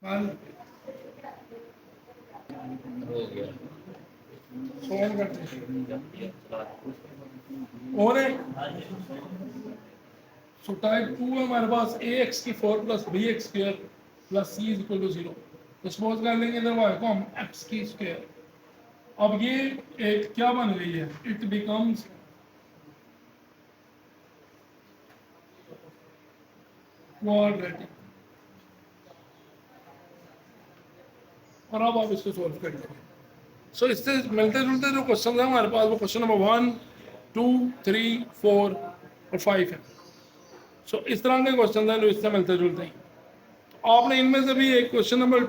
मान हो गया सोन करते और सो टाइप 2 है हमारे पास ए एक्स की 4 plus b x square plus c is equal to 0। तो सपोज कर लेंगे इधर वाई को हम एक्स की स्क्वायर। अब ये एक क्या बन गई है, इट बिकम्स क्वाड्रेटिक। और अब आप इसको सॉल्व करिए। सो इससे मिलते जुलते जो क्वेश्चन है हमारे पास वो क्वेश्चन नंबर 1, 2, 3, 4 और 5 है। सो इस तरह के क्वेश्चन हैं जो इससे मिलते जुलते हैं। तो आपने इनमें से भी एक क्वेश्चन नंबर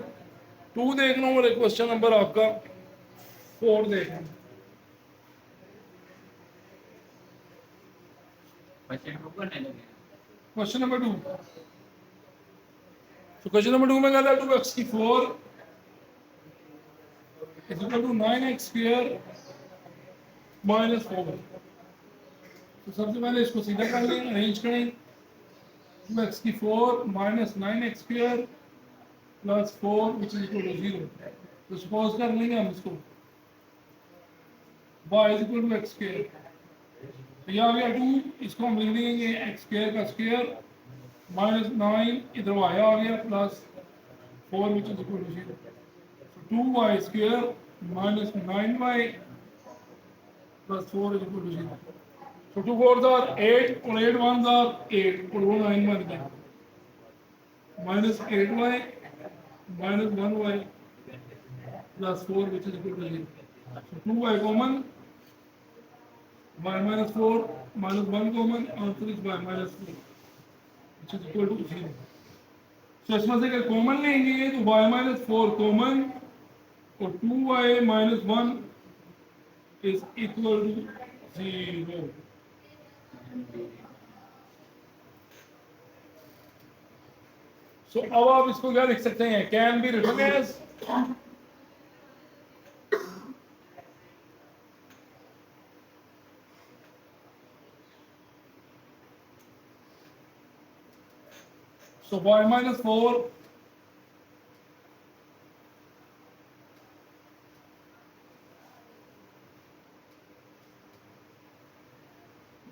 2 देखना और एक क्वेश्चन नंबर आपका 4 देखना। क्वेश्चन नंबर 2, तो क्वेश्चन नंबर 2 में कहता है 2x की 4 is equal to 9x square minus 4। तो सबसे पहले इसको सीधा कर लें, अरेंज करें। 2x की 4 minus 9x square plus 4 which is equal to 0। तो सपोज कर लेंगे हम इसको y is equal to x square. तो ये आ गया 2, इसको हम लिख देंगे एक्स स्क्वायर का स्क्वायर माइनस 9 इधर y आ गया plus 4 which is equal to 0। तो 2y square minus 9y plus 4 is equal to 0। So 2 4s are 8 और 8 1s are 8 और वो 9 बन गया minus 8y minus 1y plus 4 which is equal to 0. So 2y common, y minus 4 minus 1 common, answer is y minus 4 which is equal to 0. So इसमें से अगर common लेंगे तो y minus 4 कॉमन और 2y minus 1 is equal to 0. So अब आप इसको क्या लिख सकते हैं, can be written as so y minus 4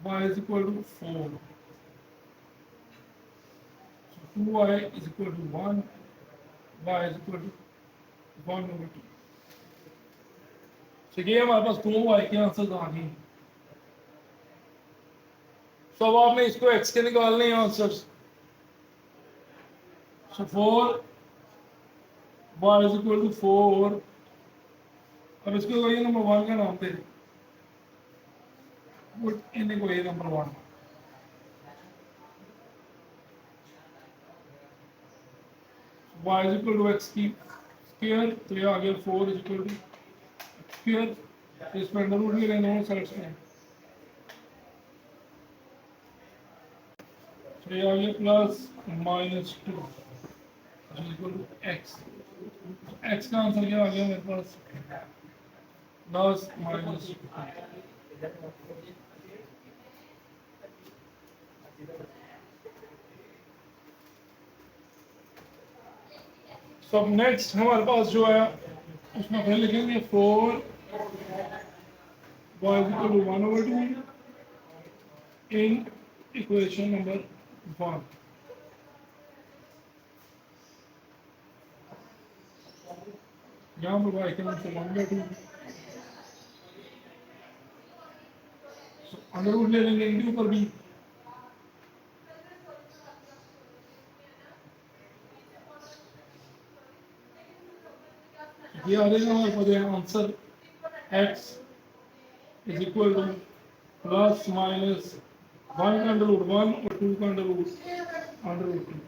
y is equal to 4, so 2y is equal to 1, y is equal to 1 over 2. so ये हमारे पास दो y के आंसर आ गए। so अब आपने इसको x के निकालने हैं answers. so 4 y is equal to 4, अब इसको ये नंबर 1 का नाम दे पुट इन को ये number 1। y is equal to x की स्क्वायर, तो ये आ गया 4 is equal to स्क्वायर, तो इसमें अंडर रूट भी लेना है साइड्स में, तो ये आ गया plus minus 2 is equal to x। x का आंसर क्या आ गया मेरे पास 10 माइनस 2। सब नेक्स्ट हमारे पास जो है उसमें पहले लिखेंगे 4 y is equal to 1 over 2 in equation number 1। यहाँ पर y के आंसर 1 by 2, अंडर रूट ले लेंगे इनके ऊपर भी, ये आ जाएगा हमारे पास answer x is equal to plus minus 1 का अंडर रूट 1 और 2 का अंडर रूट 2।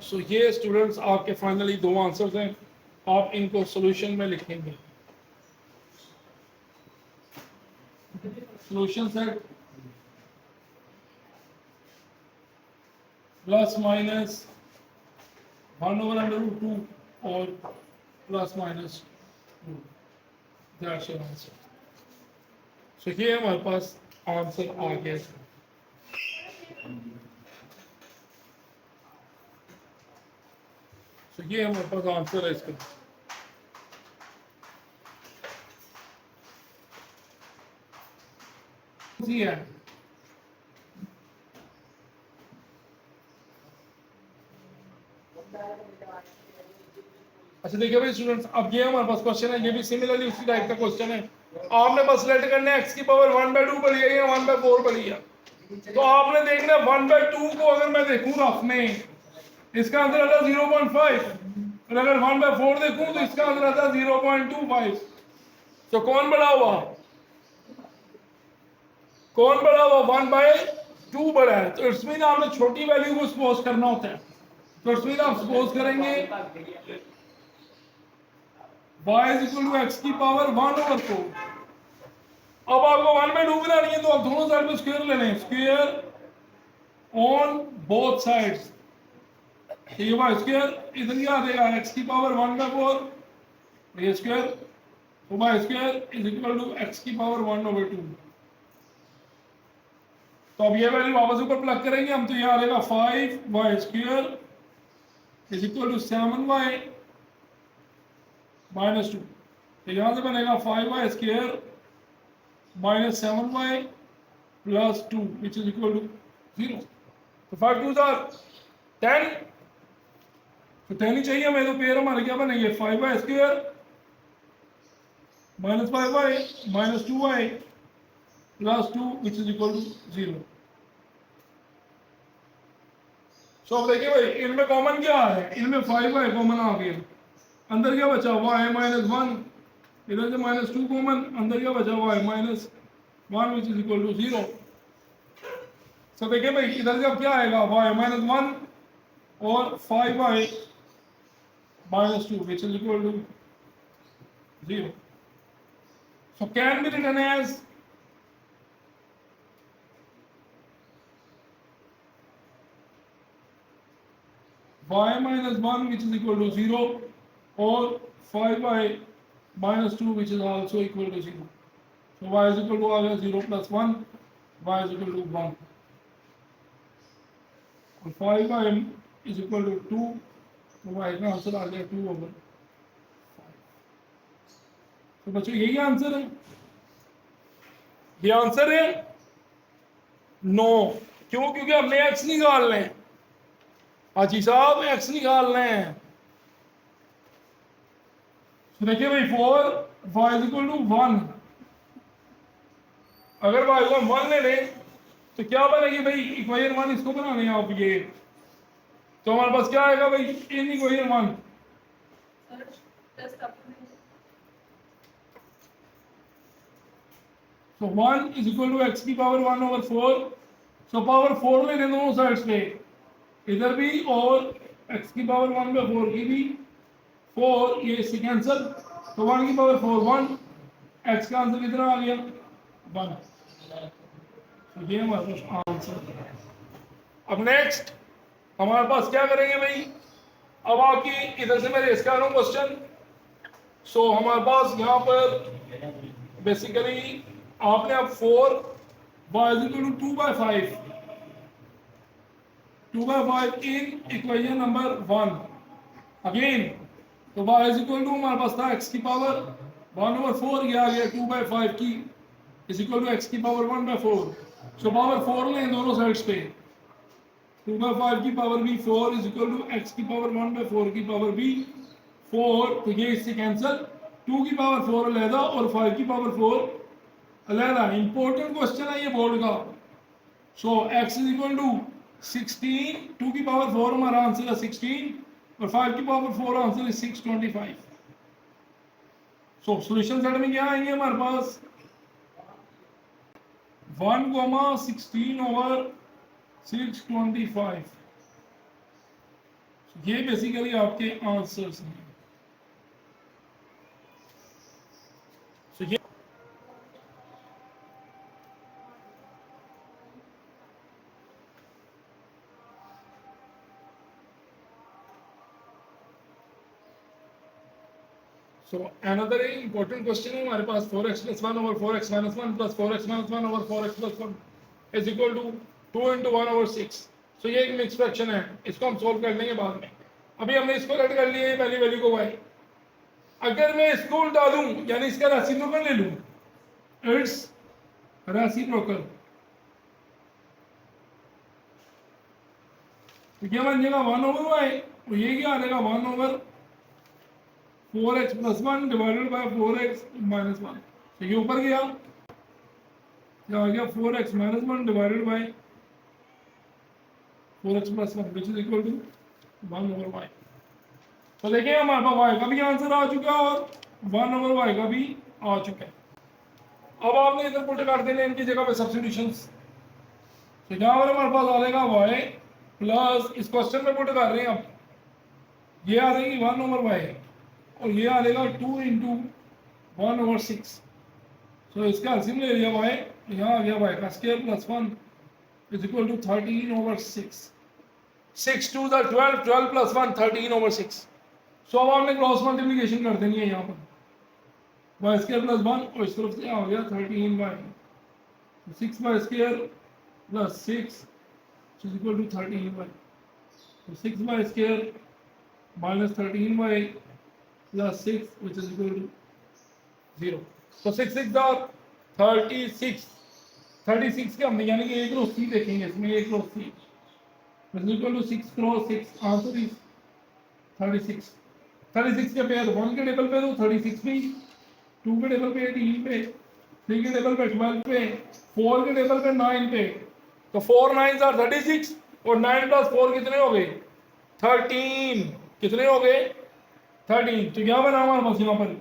सो ये स्टूडेंट्स आपके फाइनली दो आंसर्स हैं, आप इनको सॉल्यूशन में लिखेंगे। Solution set plus minus 1 over under root 2 और plus minus 2, that's your answer. So ये हमारे पास आंसर आ गया। ये हमारे पास आंसर है इसका। जी है। अच्छा देखिए भाई स्टूडेंट्स, अब ये हमारे पास क्वेश्चन है, ये भी सिमिलरली उसी टाइप का क्वेश्चन है। आपने बस लेट करना है x की पावर 1/2 पढ़ी है या 1/4 पढ़ी है। तो आपने देखना 1/2 को अगर मैं देखूं रफ में, इसका आंसर आता है 0.5, और अगर 1/4 देखूं तो इसका आंसर आता है 0.25। तो कौन बड़ा हुआ, कौन बड़ा हुआ, 1/2 बड़ा है। तो इट्स मीन आपने छोटी वैल्यू को सपोज करना होता है। तो इट्स मीन आप सपोज करेंगे y is equal to x की पावर 1/4। अब आपको 1/2 बनानी है तो आप दोनों साइड पे स्क्वायर लेने हैं, स्क्वायर ऑन बोथ साइड्स। ये y स्क्वायर इधर क्या आ जाएगा, x की पावर 1/4, ये स्क्वायर, तो y square is equal to x की पावर 1/2। तो अब ये वैल्यू वापस ऊपर प्लग करेंगे हम, तो ये आ जाएगा 5y square is equal to 7y minus 2। तो यहां से बनेगा 5y square minus 7y plus 2 which is equal to 0। तो 5 2 आर 10, तो 10 ही चाहिए हमें। तो पेयर हमारे क्या बनेंगे, 5y square minus 5y minus 2y plus 2 which is equal to 0। So अब देखिए भाई इनमें कॉमन क्या है, इनमें 5y कॉमन आ गया, अंदर क्या बचा y माइनस 1, इधर से माइनस 2 कॉमन, अंदर क्या बचा y minus 1 which is equal to 0। So देखिए भाई इधर से अब क्या आएगा, y माइनस 1 और 5y minus 2 which is equal to 0। So can be written as y minus 1 which is equal to 0 or 5y minus 2 which is also equal to 0. So y is equal to आ गया 0 plus 1, y is equal to 1 और 5y is equal to 2, तो y का answer आ गया 2/5। तो बच्चों यही answer है, ये आंसर है नो। क्यों, क्योंकि हमने x निकालना है हाजी साहब, x निकालना है। तो देखिए भाई 4y इज इक्वल टू 1, अगर y को 1 ले लें तो क्या बनेगी भाई, इक्वेशन 1 इसको बनाने हैं आप ये, तो हमारे पास क्या आएगा भाई इन इक्वेशन 1, तो 1 इज इक्वल टू x की पावर 1/4। सो पावर 4 लेने दोनों साइड्स पे, इधर भी और x की पावर 1/4 की भी 4, ये इससे कैंसिल, तो 1 की पावर 4 1, x का आंसर कितना आ गया 1। तो ये हमारे पास आंसर है। अब नेक्स्ट हमारे पास क्या करेंगे भाई, अब आपकी इधर से मैं रेस कर रहा हूँ क्वेश्चन। सो हमारे पास यहाँ पर बेसिकली आपने अब 4y is equal to 2/5, 2/5 in equation number 1 again. तो y इज इक्वल टू हमारे पास था x की पावर 1/4, ये आ गया 2/5 की इज इक्वल टू x की पावर 1/4। सो पावर 4 लें दोनों साइड्स पे, 2/5 की पावर भी 4 इज इक्वल टू x की पावर 1/4 की पावर भी 4, तो ये इससे कैंसिल, 2 की पावर 4 अलहदा और 5 की पावर 4 अलहदा। इंपॉर्टेंट क्वेश्चन है ये बोर्ड का। सो x इज इक्वल टू 16, 2 की पावर 4 हमारा आंसर है 16 और 5 की पावर 4 आंसर है 625। सो सॉल्यूशन सेट में क्या आएंगे हमारे पास 1,16/625। ये बेसिकली आपके आंसर्स हैं। So, ये So another important question है हमारे पास 4x plus 1 over 4x minus 1 plus 4x minus 1 over 4x plus 1 is equal to 2 into 1/6। So ये एक मिक्स फ्रैक्शन है, इसको हम सोल्व कर लेंगे बाद में। अभी हमने इसको कट कर लिया पहली वैल्यू को y। अगर मैं इसको उल्टा दूं यानी इसका रेसिप्रोकल ले लूं, इट्स रेसिप्रोकल, तो क्या बन जाएगा 1/y, तो ये क्या आ जाएगा 1/4x + 1 डिवाइडेड बाय 4x - 1। तो ये ऊपर गया, क्या आ गया 4x - 1 divided by 4x + 1 which is equal to 1/y। तो देखिए हमारे पास y का भी आंसर आ चुका है और 1/y का भी आ चुका है। अब आपने इधर पुट कर देने इनकी जगह पे सब्स्टिट्यूशंस, तो यहाँ पर हमारे पास आ जाएगा y प्लस, इस क्वेश्चन में पुट कर रहे हैं अब, ये आ जाएगी 1/y और ये आ जाएगा 2 × 1/6। सो इसका एलसीएम ले लिया y, यहाँ आ गया y का square plus 1 is equal to 13/6। 6 2 12, 12 + 1 13/6। So अब आपने क्रॉस मल्टीप्लिकेशन कर देनी है यहाँ पर, y स्क्वायर प्लस 1 और इस तरफ से आ गया 13y, 6y square plus 6 is equal to 13y, तो 6y square minus 13y plus 6 which is equal to 0। तो 6 6 आर 36, 36 के हमने यानी कि 1 रो c देखेंगे इसमें, 1 रो c is equal to 6 × 6, answer is 36। 36 के पेयर 1 के टेबल पे तो 36 पे, 2 के टेबल पे 18 पे, 3 के टेबल पे 12 पे, 4 के टेबल पे 9 पे, तो 4 9s आर 36 और 9 + 4 कितने हो गए 13, कितने हो गए 13। तो क्या बना हमारे पास यहाँ पर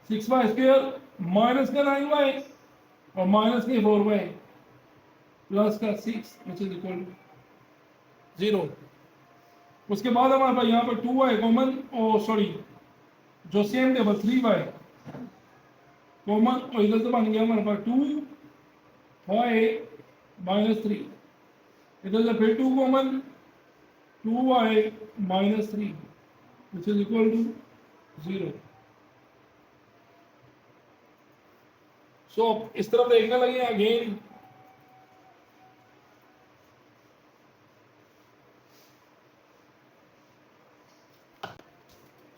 6y स्क्वायर माइनस का 9y और माइनस के 4y प्लस का 6 विच इज इक्वल टू 0। उसके बाद हमारे पास यहाँ पर 2y कॉमन, और सॉरी जो सेम टेबल 3y कॉमन, और इधर से बन गया हमारे पास 2y - 3, इधर से फिर 2 common 2y - 3 which is equal to 0। So इस तरफ देखने लगे अगेन,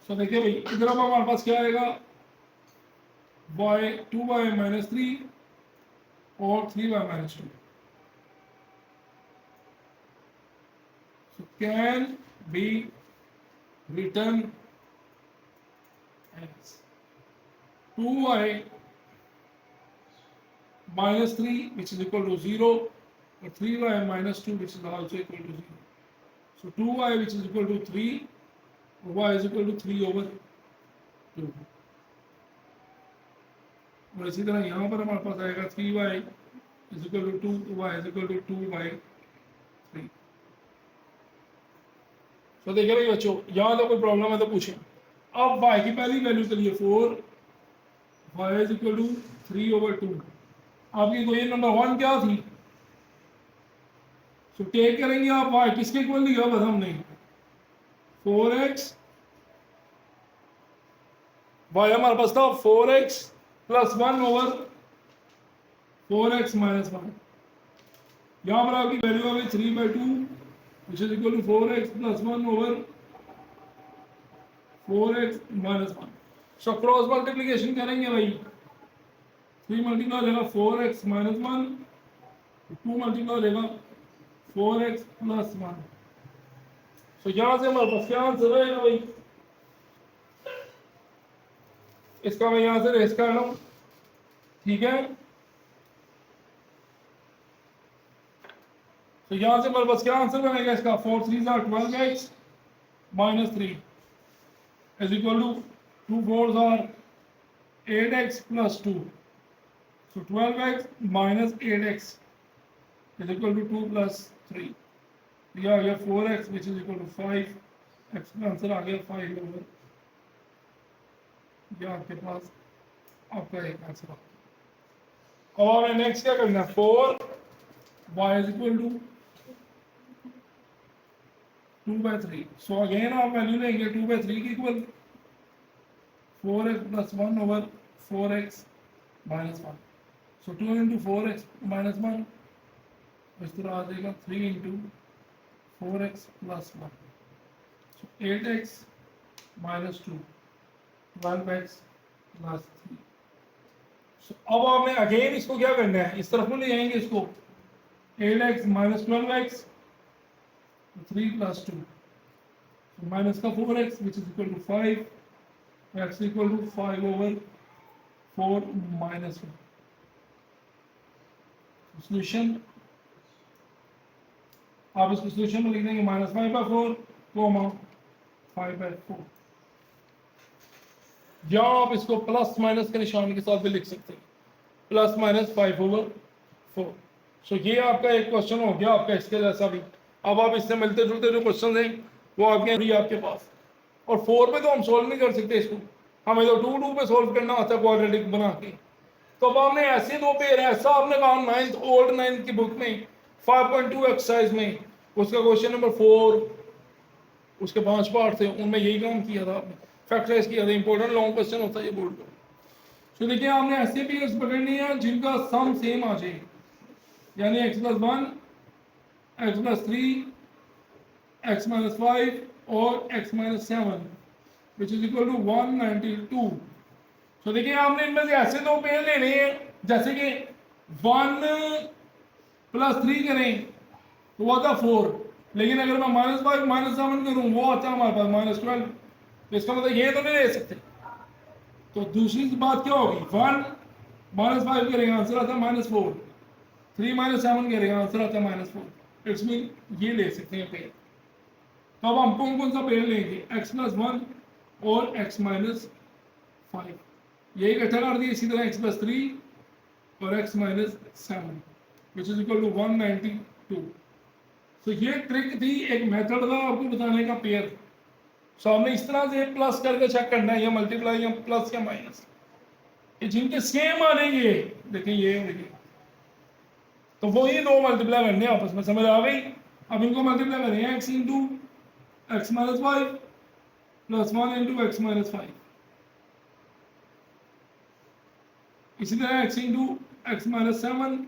तो देखिए भाई इधर अब हमारे पास क्या आएगा y 2y - 3 और 3y - 2। So can be written as 2y - 3 which is equal to 0 or 3y - 2 which is also equal to 0. So 2y which is equal to 3, y is equal to 3/2। और इसी तरह यहाँ पर हमारे पास आएगा 3y is equal to 2, y is equal to 2/3। तो देखिए भाई बच्चों, यहाँ तो कोई प्रॉब्लम है तो पूछें। अब y की पहली वैल्यू के लिए 4, y is equal to 3/2। आपकी क्वेश्चन नंबर 1 क्या थी, तो टेक करेंगे आप y किसके इक्वल लिखा बस हमने 4x, y हमारे पास था 4x + 1/4x - 1। यहाँ पर आपकी वैल्यू आ गई 3/2 which is equal to 4x + 1/4x - 1। So cross multiplication करेंगे भाई, 3 मल्टीप्लाई हो जाएगा 4x - 1, 2 मल्टीप्लाई हो जाएगा 4x + 1। सो यहाँ से हमारे पास क्या आंसर रहेगा भाई, इसका मैं यहाँ से रेस कर रहा हूँ, ठीक है। तो यहाँ से हमारे पास क्या आंसर बनेगा इसका, 4 3s are 12x - 3 is equal to 2 4s are 8x + 2। So 12x - 8x is equal to 2 + 3। यह आ गया 4x which is equal to 5, x का आंसर आ गया 5/, यह आपके पास आपका एक आंसर। और हमें नेक्स्ट क्या करना है, 4y is equal to 2/3। So again आप वैल्यू लेंगे 2/3 की इक्वल 4x + 1/4x - 1। सो 2 × 4x - 1 इस तरह आ जाएगा 3 × 4x + 1। 8x minus 2, 12x plus 3. So, अब आपने अगेन इसको क्या करना है, इस तरफ में ले जाएंगे इसको, 8x minus 12x, 3 plus 2, so minus का 4x which is equal to 5, x equal to 5 over 4 minus 1. Solution, आप इसको सोल्यूशन में लिख देंगे -5/4 कोमा 5/4, या आप इसको प्लस माइनस के निशान के साथ भी लिख सकते हैं, +-5/4. सो ये आपका एक क्वेश्चन हो गया आपका इसके जैसा भी. अब आप इससे मिलते जुलते जो क्वेश्चन हैं वो आपके पास, और 4 पे तो हम सोल्व नहीं कर सकते इसको, हमें तो 2 पे सोल्व करना होता है क्वाड्रेटिक बना के. तो अब आपने ऐसे दो पेयर ऐसा आपने कहा 9th ओल्ड 9th की बुक में 5.2 एक्सरसाइज में उसका क्वेश्चन नंबर 4, उसके 5 पार्ट थे, उनमें यही काम किया था आपने, फैक्टराइज किया था. इंपॉर्टेंट लॉन्ग क्वेश्चन होता है ये बोर्ड पर. तो देखिए आपने ऐसे पेयर्स पकड़नी है जिनका सम सेम आ जाए, यानी x+1, x+3, x-5 और x-7 which is equal to 192. तो देखिए आपने इनमें से ऐसे दो पेयर लेने हैं, जैसे कि 1 + 3 करें तो वो आता 4, लेकिन अगर मैं -5 -7 करूं वो आता है हमारे पास -12. तो इसका मतलब ये तो नहीं ले सकते. तो दूसरी बात क्या होगी, 1 -5 करेंगे आंसर आता है -4, 3 - 7 करेंगे आंसर आता है -4. इट्स मीन ये ले सकते हैं पेयर. तो अब हम कौन कौन सा पेयर लेंगे, x+1 और x-5, ये इकट्ठा कर दिए. इसी तरह x+3 और x-7 which is equal to 192. तो ये ट्रिक थी, एक मेथड था आपको बताने का पेयर. सो आपने इस तरह से प्लस करके चेक करना है, या मल्टीप्लाई या प्लस या माइनस, ये जिनके सेम आनेंगे. देखिए ये देखिए, तो वही दो मल्टीप्लाई करने आपस में, समझ आ गई. अब इनको मल्टीप्लाई करेंगे, x into x-5 plus 1 into x-5, इसी तरह x into x-7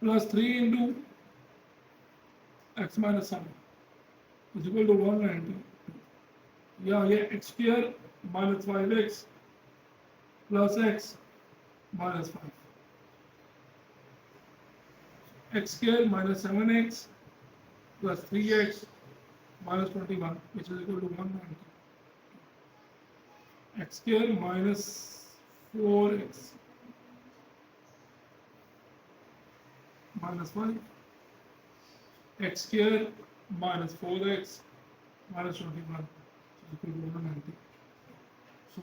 plus 3 into x-7 is equal to 190, या ये x² - 5x plus x - 5, x² - 7x plus 3x - 21 which is equal to 190, x² - 4x - 5, x² - 4x - 21 equal to 190. So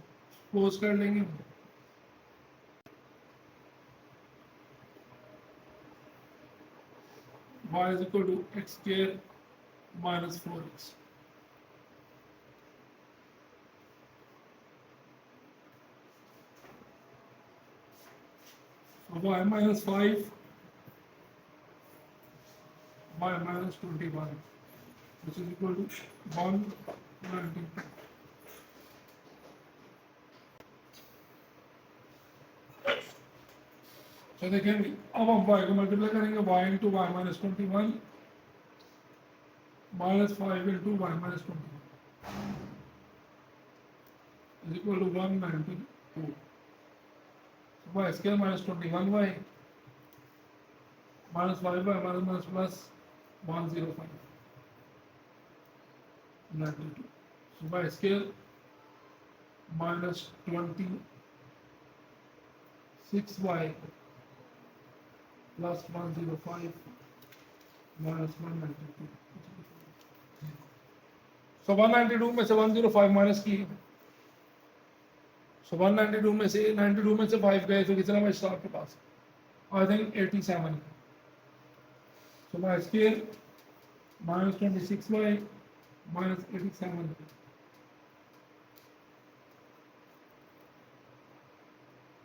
close कर लेंगे. y is equal to x² - 4x. So y - 5, y - 21 which is equal to 190. तो देखिए अब हम y को multiply करेंगे, y into y - 21 -5 into y - 21 is equal to 192. y square - 21y -5y plus 105 92. So y square -26y plus 105 minus 192. So 192 में से 105 minus की, so 192 में से 92 में से 5 गए तो कितना बचता आपके पास, I think 87. So y square -26y minus 87.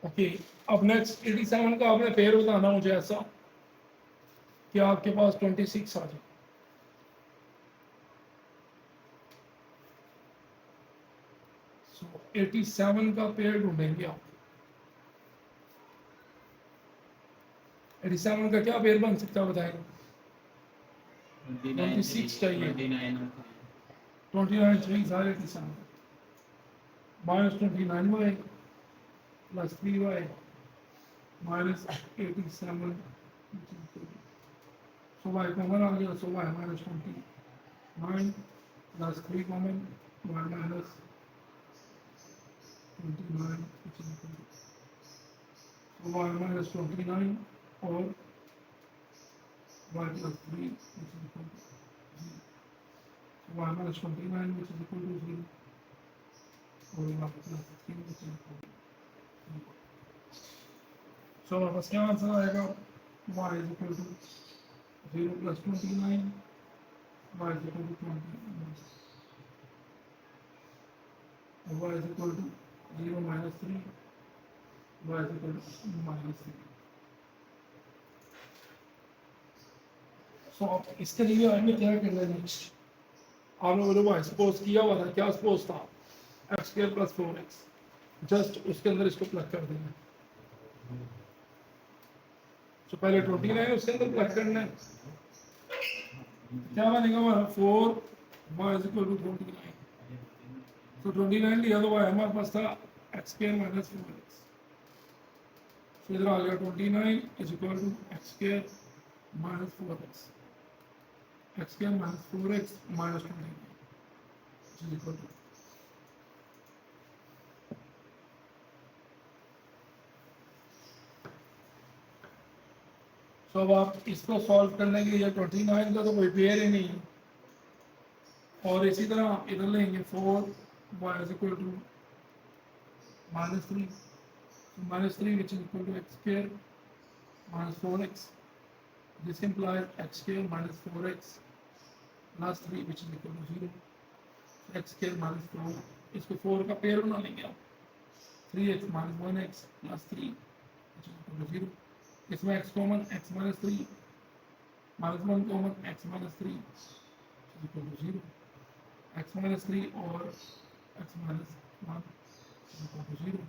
Okay, अब नेक्स्ट 87 का आपने पेयर बताना मुझे ऐसा कि आपके पास 26 आ जाए. सो 87 का पेयर ढूंढेंगे आप. 87 का क्या पेयर बन सकता है बताएं. 26 चाहिए. 29 3 सारे 87 minus 29y plus 3y minus 87 which is equal to, so y common आ गया, so y minus 29 plus 3 common, y minus 29 which is equal to, so y minus 29 or y plus 3 which is equal to 0. So y minus 29 which is equal to 0 or y plus 3 which is equal to 0. So हमारे पास क्या answer आएगा, y is equal to 0 plus 29, y is equal to 29, y is equal to 0 minus 3, y is equal to minus 3. So अब इसके लिए हमें क्या करना है नेक्स्ट, आप लोगों ने y सपोज किया हुआ था, क्या सपोज था, x square plus 4x, just उसके अंदर इसको प्लग कर देना है। तो पहले 29 उसके अंदर प्लग करना है, क्या बनेगा हमारा 4 y is equal to 29, तो 29 लिया तो y हमारे पास था x स्क्वायर माइनस 4x, तो इधर आ गया 29 is equal to x square minus 4x, x square minus 4x minus 29 is equal to, तो अब आप इसको सॉल्व करने के लिए 29 का तो कोई पेयर ही नहीं है, और इसी तरह इधर लेंगे 4 y is equal to minus 3, so minus 3 which is equal to x square minus 4x, this implies x square minus 4x plus 3 which is equal to 0, so x square minus 4, इसको 4 का pair बना लेंगे आप, 3x minus 1x plus 3 which is equal to 0, इसमें x common x minus 3 minus 1 common x minus 3 is equal to 0, x minus 3 और x minus 1 is equal to 0,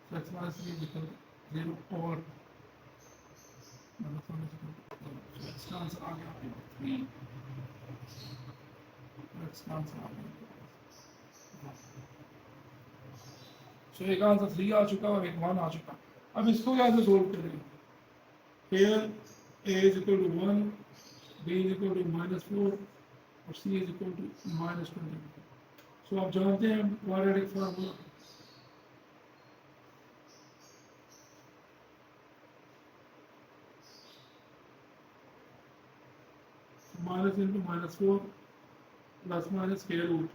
so x minus 3 is equal to 0 और minus 1 is equal to 0, so x का answer आ गया आपके पास 3, x का answer आ गया, so एक answer 3 आ चुका और एक 1 आ चुका। अब इसको कैसे सोल्व करेंगे, here a is equal to 1, b is equal to minus 4 और c is equal to minus 20, so आप जानते हैं quadratic formula, minus into minus 4 plus minus square root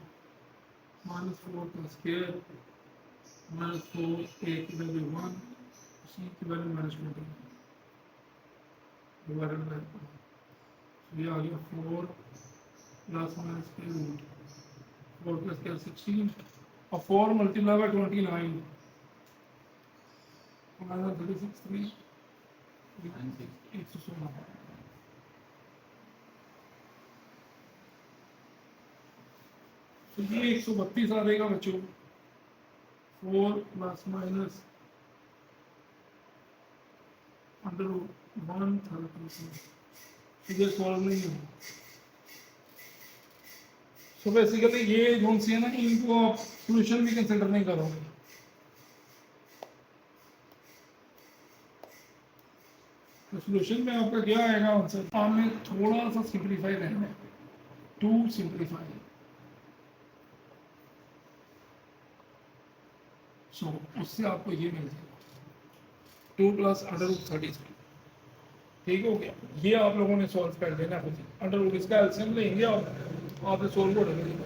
minus 4 plus square minus 4, a की value 1, c की value minus 20 divided by 4, so ये आ गया 4 plus minus square root 4 plus square 16 और 4 multiply by 29 हमारा 36 3 116, तो ये 132 आ जाएगा बच्चों, 4 प्लस माइनस अंडर रूट 132, ये सॉल्व नहीं है। सो बेसिकली ये जो सी है ना, इनको आप सॉल्यूशन भी कंसिडर नहीं करोगे, तो सॉल्यूशन में आपका क्या आएगा आंसर, आपने थोड़ा सा सिंप्लीफाई करना है, 2 सिंप्लीफाई, सो उससे आपको ये मिल जाएगा 2 प्लस अंडर रूट 33, ठीक हो गया। ये आप लोगों ने सॉल्व कर देना है, अंडर रूट इसका एलसीएम लेंगे और आपने सोल्व हो जाएगा।